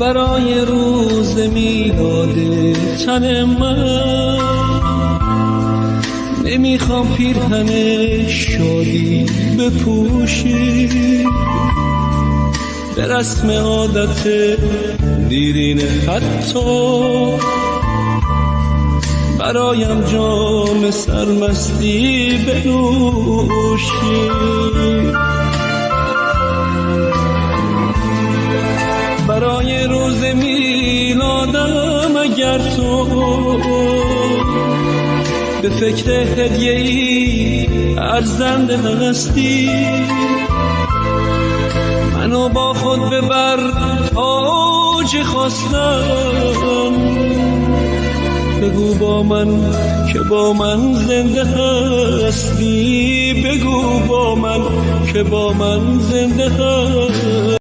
برای روز میلاد تن من نمیخوام پیرهن شادی بپوشی، به رسم عادت دیرینه حتی برایم جام سرمستی بنوشی. برای روز میلادم اگر تو به فکر هدیه‌ای ارزنده هستی، منو با خود ببر تاج خواستم، بگو با من که با من زنده هستی، بگو با من که با من زنده هستی.